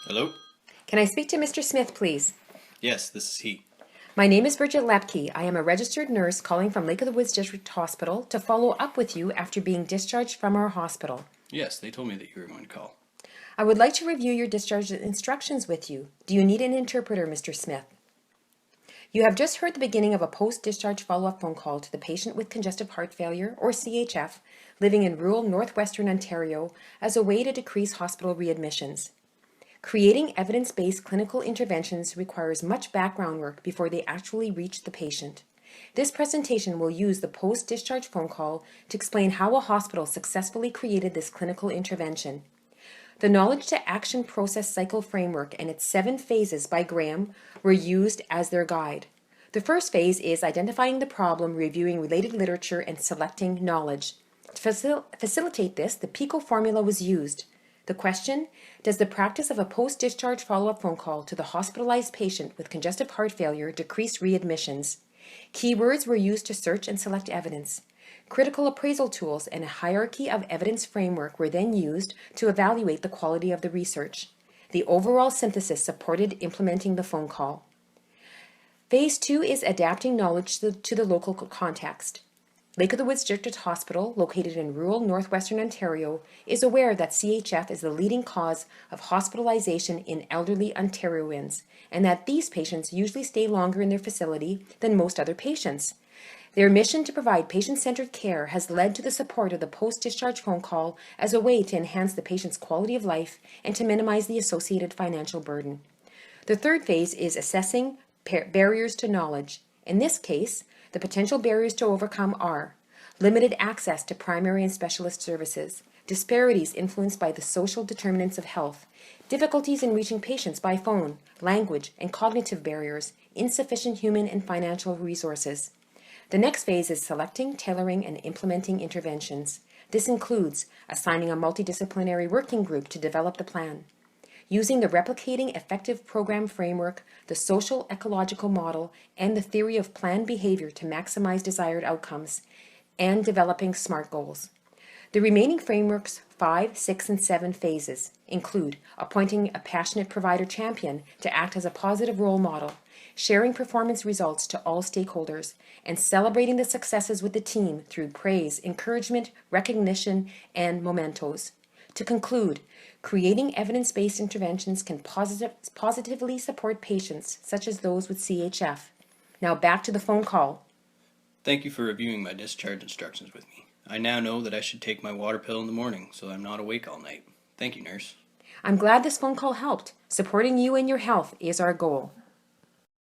Hello? Can I speak to Mr. Smith, please? Yes, this is he. My name is Bridget Lepke. I am a registered nurse calling from Lake of the Woods District Hospital to follow up with you after being discharged from our hospital. Yes, they told me that you were going to call. I would like to review your discharge instructions with you. Do you need an interpreter, Mr. Smith? You have just heard the beginning of a post-discharge follow-up phone call to the patient with congestive heart failure, or CHF, living in rural northwestern Ontario as a way to decrease hospital readmissions. Creating evidence-based clinical interventions requires much background work before they actually reach the patient. This presentation will use the post-discharge phone call to explain how a hospital successfully created this clinical intervention. The Knowledge to Action Process Cycle Framework and its 7 phases by Graham were used as their guide. The first phase is identifying the problem, reviewing related literature, and selecting knowledge. To facilitate this, the PICO formula was used. The question: does the practice of a post-discharge follow-up phone call to the hospitalized patient with congestive heart failure decrease readmissions? Keywords were used to search and select evidence. Critical appraisal tools and a hierarchy of evidence framework were then used to evaluate the quality of the research. The overall synthesis supported implementing the phone call. Phase 2 is adapting knowledge to the local context. Lake of the Woods District Hospital, located in rural northwestern Ontario, is aware that CHF is the leading cause of hospitalization in elderly Ontarians, and that these patients usually stay longer in their facility than most other patients. Their mission to provide patient-centered care has led to the support of the post-discharge phone call as a way to enhance the patient's quality of life and to minimize the associated financial burden. The third phase is assessing barriers to knowledge. In this case, the potential barriers to overcome are limited access to primary and specialist services, disparities influenced by the social determinants of health, difficulties in reaching patients by phone, language, and cognitive barriers, insufficient human and financial resources. The next phase is selecting, tailoring, and implementing interventions. This includes assigning a multidisciplinary working group to develop the plan, using the Replicating Effective Program Framework, the Social Ecological Model, and the theory of planned behavior to maximize desired outcomes, and developing SMART goals. The remaining framework's 5, 6, and 7 phases include appointing a passionate provider champion to act as a positive role model, sharing performance results to all stakeholders, and celebrating the successes with the team through praise, encouragement, recognition, and mementos. To conclude, creating evidence-based interventions can positively support patients, such as those with CHF. Now back to the phone call. Thank you for reviewing my discharge instructions with me. I now know that I should take my water pill in the morning so I'm not awake all night. Thank you, nurse. I'm glad this phone call helped. Supporting you and your health is our goal.